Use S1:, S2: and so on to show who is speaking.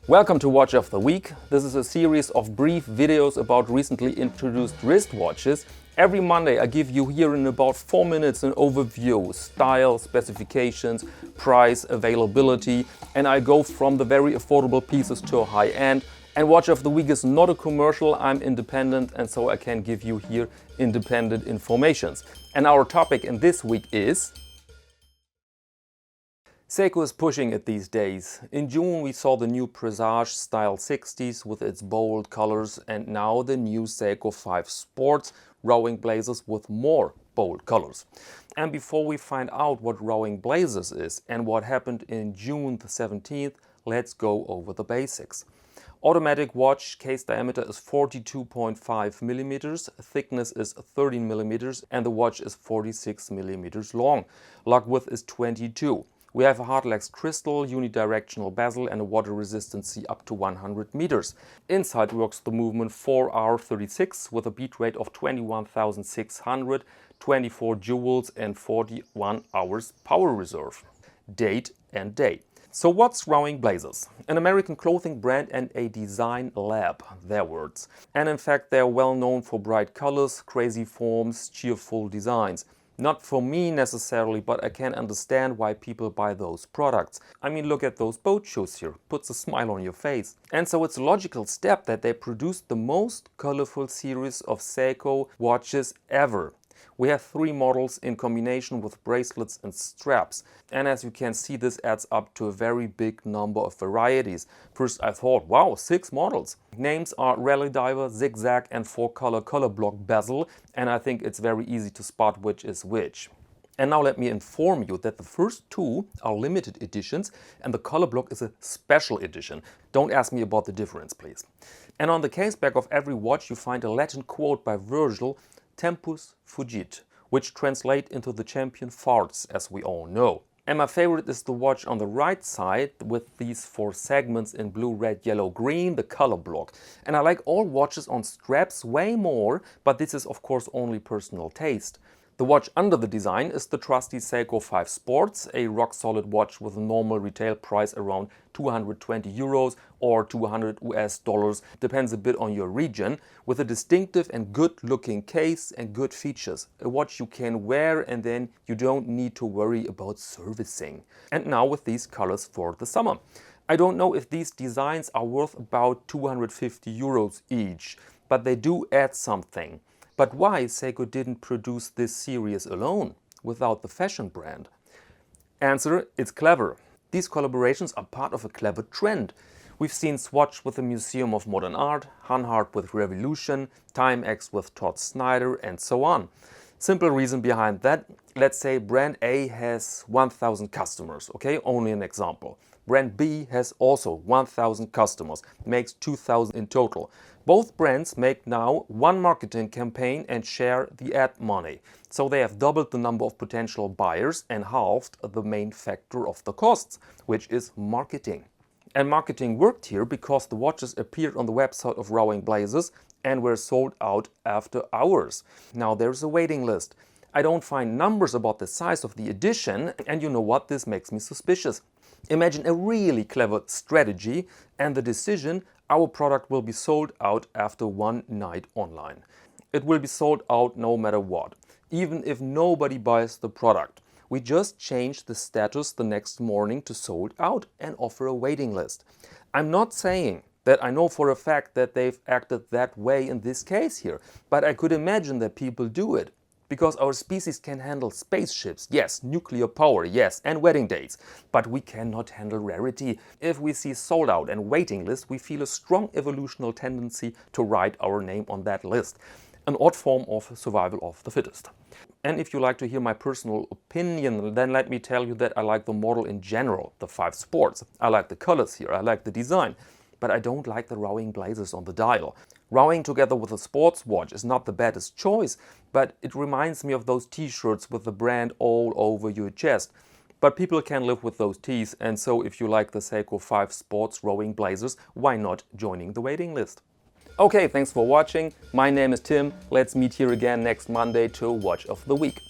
S1: Welcome to Watch of the Week. This is a series of brief videos about recently introduced wristwatches. Every Monday I give you here in about 4 minutes an overview, style, specifications, price, availability, and I go from the very affordable pieces to a high end. And Watch of the Week is not a commercial, I'm independent and so I can give you here independent informations. And our topic in this week is Seiko is pushing it these days. In June we saw the new Presage Style 60s with its bold colors and now the new Seiko 5 Sports rowing blazers with more bold colors. And before we find out what rowing blazers is and what happened in June the 17th, let's go over the basics. Automatic watch case diameter is 42.5 millimeters, thickness is 13 millimeters and the watch is 46 millimeters long. Lug width is 22. We have a hardlex crystal, unidirectional bezel and a water resistancy up to 100 meters. Inside works the movement 4R36 with a beat rate of 21,600, 24 joules and 41 hours power reserve. Date and day. So what's Rowing Blazers? An American clothing brand and a design lab, their words. And in fact they're well known for bright colors, crazy forms, cheerful designs. Not for me necessarily, but I can understand why people buy those products. I mean, look at those boat shoes here, puts a smile on your face. And so it's a logical step that they produced the most colorful series of Seiko watches ever. We have 3 models in combination with bracelets and straps. And as you can see, this adds up to a very big number of varieties. First I thought, wow, 6 models. Names are Rally Diver, Zigzag and 4-color color block bezel. And I think it's very easy to spot which is which. And now let me inform you that the first 2 are limited editions and the color block is a special edition. Don't ask me about the difference, please. And on the case back of every watch you find a Latin quote by Virgil, Tempus fugit, which translate into the champion farts, as we all know. And my favorite is the watch on the right side with these 4 segments in blue, red, yellow, green, the color block. And I like all watches on straps way more, but this is of course only personal taste. The watch under the design is the trusty Seiko 5 Sports, a rock-solid watch with a normal retail price around 220 euros or 200 US dollars, depends a bit on your region, with a distinctive and good-looking case and good features. A watch you can wear and then you don't need to worry about servicing. And now with these colors for the summer. I don't know if these designs are worth about 250 euros each, but they do add something. But why Seiko didn't produce this series alone, without the fashion brand? Answer, it's clever. These collaborations are part of a clever trend. We've seen Swatch with the Museum of Modern Art, Hanhart with Revolution, Timex with Todd Snyder and so on. Simple reason behind that, let's say brand A has 1,000 customers, okay, only an example. Brand B has also 1,000 customers, makes 2,000 in total. Both brands make now one marketing campaign and share the ad money. So they have doubled the number of potential buyers and halved the main factor of the costs, which is marketing. And marketing worked here because the watches appeared on the website of Rowing Blazers and were sold out after hours. Now there's a waiting list. I don't find numbers about the size of the edition, and you know what, this makes me suspicious. Imagine a really clever strategy and the decision, our product will be sold out after one night online. It will be sold out no matter what, even if nobody buys the product. We just change the status the next morning to sold out and offer a waiting list. I'm not saying that I know for a fact that they've acted that way in this case here, but I could imagine that people do it. Because our species can handle spaceships, yes, nuclear power, yes, and wedding dates. But we cannot handle rarity. If we see sold out and waiting list, we feel a strong evolutionary tendency to write our name on that list. An odd form of survival of the fittest. And if you like to hear my personal opinion, then let me tell you that I like the model in general, the 5 Sports. I like the colors here, I like the design. But I don't like the Rowing Blazers on the dial. Rowing together with a sports watch is not the baddest choice, but it reminds me of those t-shirts with the brand all over your chest. But people can live with those tees, and so if you like the Seiko 5 Sports Rowing Blazers, why not joining the waiting list? Okay, thanks for watching. My name is Tim. Let's meet here again next Monday to Watch of the Week.